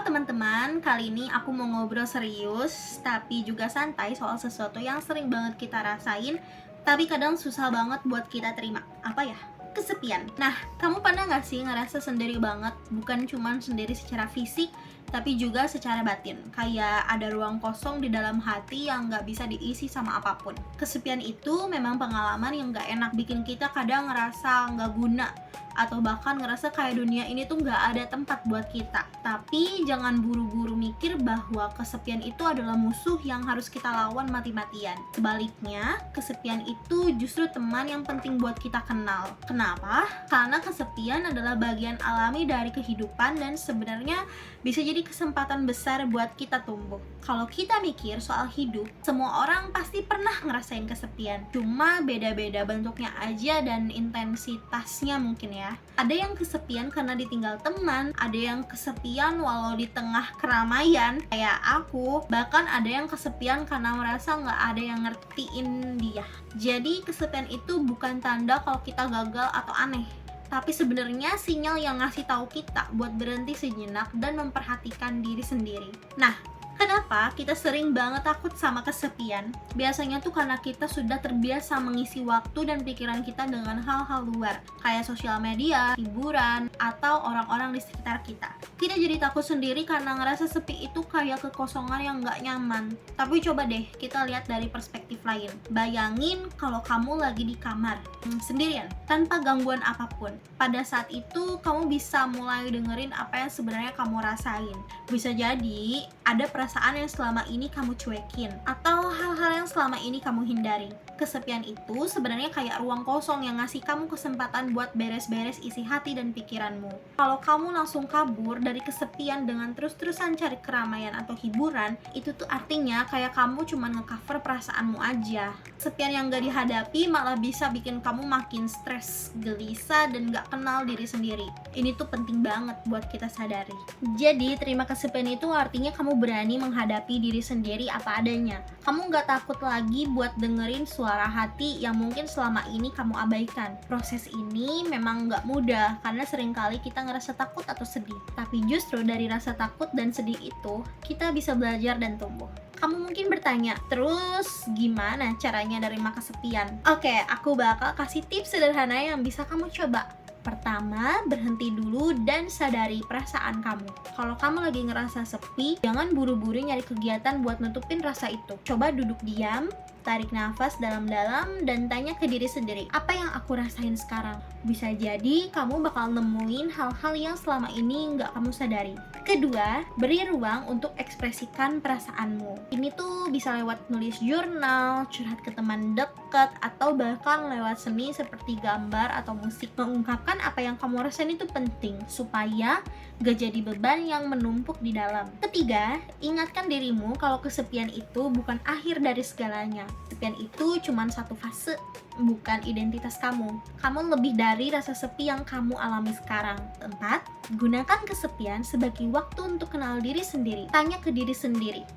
teman-teman, kali ini aku mau ngobrol serius tapi juga santai soal sesuatu yang sering banget kita rasain tapi kadang susah banget buat kita terima. Apa ya? Kesepian. Nah, kamu pernah gak sih ngerasa sendiri banget? Bukan cuma sendiri secara fisik tapi juga secara batin. Kayak ada ruang kosong di dalam hati yang gak bisa diisi sama apapun. Kesepian itu memang pengalaman yang gak enak, bikin kita kadang ngerasa gak guna atau bahkan ngerasa kayak dunia ini tuh nggak ada tempat buat kita. Tapi jangan buru-buru mikir bahwa kesepian itu adalah musuh yang harus kita lawan mati-matian. Sebaliknya, kesepian itu justru teman yang penting buat kita kenal. Kenapa? Karena kesepian adalah bagian alami dari kehidupan dan sebenarnya bisa jadi kesempatan besar buat kita tumbuh. Kalau kita mikir soal hidup, semua orang pasti pernah ngerasain kesepian. Cuma beda-beda bentuknya aja dan intensitasnya mungkin ya. Ada yang kesepian karena ditinggal teman, ada yang kesepian walau di tengah keramaian kayak aku, bahkan ada yang kesepian karena merasa nggak ada yang ngertiin dia. Jadi kesepian itu bukan tanda kalau kita gagal atau aneh, tapi sebenarnya sinyal yang ngasih tahu kita buat berhenti sejenak dan memperhatikan diri sendiri. Nah, kenapa kita sering banget takut sama kesepian? Biasanya tuh karena kita sudah terbiasa mengisi waktu dan pikiran kita dengan hal-hal luar, kayak sosial media, hiburan, atau orang-orang di sekitar kita. Kita jadi takut sendiri karena ngerasa sepi itu kayak kekosongan yang gak nyaman. Tapi coba deh kita lihat dari perspektif lain. Bayangin kalau kamu lagi di kamar, sendirian, tanpa gangguan apapun. Pada saat itu kamu bisa mulai dengerin apa yang sebenarnya kamu rasain. Bisa jadi ada perasaan yang selama ini kamu cuekin atau hal-hal yang selama ini kamu hindari. Kesepian itu sebenarnya kayak ruang kosong yang ngasih kamu kesempatan buat beres-beres isi hati dan pikiranmu. Kalau kamu langsung kabur dari kesepian dengan terus-terusan cari keramaian atau hiburan, itu tuh artinya kayak kamu cuma ngecover perasaanmu aja. Kesepian yang gak dihadapi malah bisa bikin kamu makin stres, gelisah, dan gak kenal diri sendiri. Ini tuh penting banget buat kita sadari. Jadi terima kesepian itu artinya kamu berani menghadapi diri sendiri apa adanya. Kamu gak takut lagi buat dengerin suara hati yang mungkin selama ini kamu abaikan. Proses ini memang gak mudah karena seringkali kita ngerasa takut atau sedih. Tapi justru dari rasa takut dan sedih itu, kita bisa belajar dan tumbuh. Kamu mungkin bertanya, terus gimana caranya nerima kesepian? Oke, aku bakal kasih tips sederhana yang bisa kamu coba. Pertama, berhenti dulu dan sadari perasaan kamu. Kalau kamu lagi ngerasa sepi, jangan buru-buru nyari kegiatan buat nutupin rasa itu. Coba duduk diam, tarik nafas dalam-dalam, dan tanya ke diri sendiri, apa yang aku rasain sekarang? Bisa jadi kamu bakal nemuin hal-hal yang selama ini nggak kamu sadari. Kedua, beri ruang untuk ekspresikan perasaanmu. Ini tuh bisa lewat nulis jurnal, curhat ke teman dekat, atau bahkan lewat seni seperti gambar atau musik. Mengungkapkan apa yang kamu rasain itu penting, supaya gak jadi beban yang menumpuk di dalam. Ketiga, ingatkan dirimu kalau kesepian itu bukan akhir dari segalanya. Kesepian itu cuma satu fase, bukan identitas kamu. Kamu lebih dari rasa sepi yang kamu alami sekarang. Keempat, gunakan kesepian sebagai waktu untuk kenal diri sendiri. Tanya ke diri sendiri,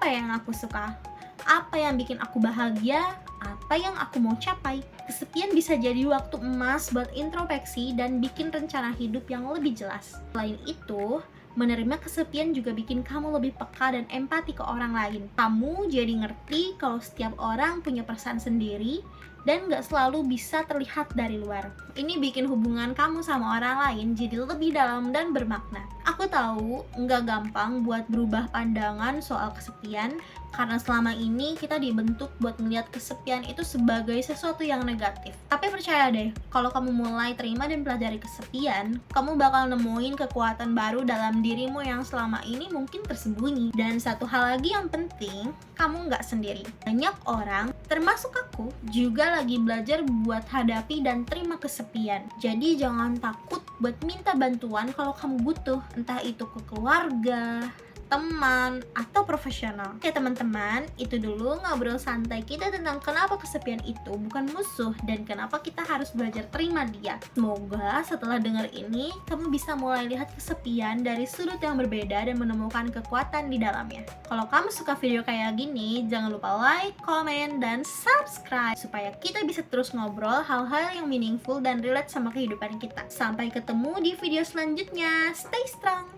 apa yang aku suka? Apa yang bikin aku bahagia? Apa yang aku mau capai? Kesepian bisa jadi waktu emas buat introspeksi dan bikin rencana hidup yang lebih jelas. Selain itu, menerima kesepian juga bikin kamu lebih peka dan empati ke orang lain. Kamu jadi ngerti kalau setiap orang punya perasaan sendiri dan gak selalu bisa terlihat dari luar. Ini bikin hubungan kamu sama orang lain jadi lebih dalam dan bermakna. Aku tahu gak gampang buat berubah pandangan soal kesepian, karena selama ini kita dibentuk buat melihat kesepian itu sebagai sesuatu yang negatif. Tapi percaya deh, kalau kamu mulai terima dan pelajari kesepian, kamu bakal nemuin kekuatan baru dalam dirimu yang selama ini mungkin tersembunyi. Dan satu hal lagi yang penting, kamu gak sendiri. Banyak orang, termasuk aku, juga lagi belajar buat hadapi dan terima kesepian. Jadi jangan takut buat minta bantuan kalau kamu butuh, entah itu ke keluarga, teman, atau profesional. Oke teman-teman, itu dulu ngobrol santai kita tentang kenapa kesepian itu bukan musuh dan kenapa kita harus belajar terima dia. Semoga setelah dengar ini, kamu bisa mulai lihat kesepian dari sudut yang berbeda dan menemukan kekuatan di dalamnya. Kalau kamu suka video kayak gini, jangan lupa like, komen, dan subscribe supaya kita bisa terus ngobrol hal-hal yang meaningful dan relate sama kehidupan kita. Sampai ketemu di video selanjutnya. Stay strong!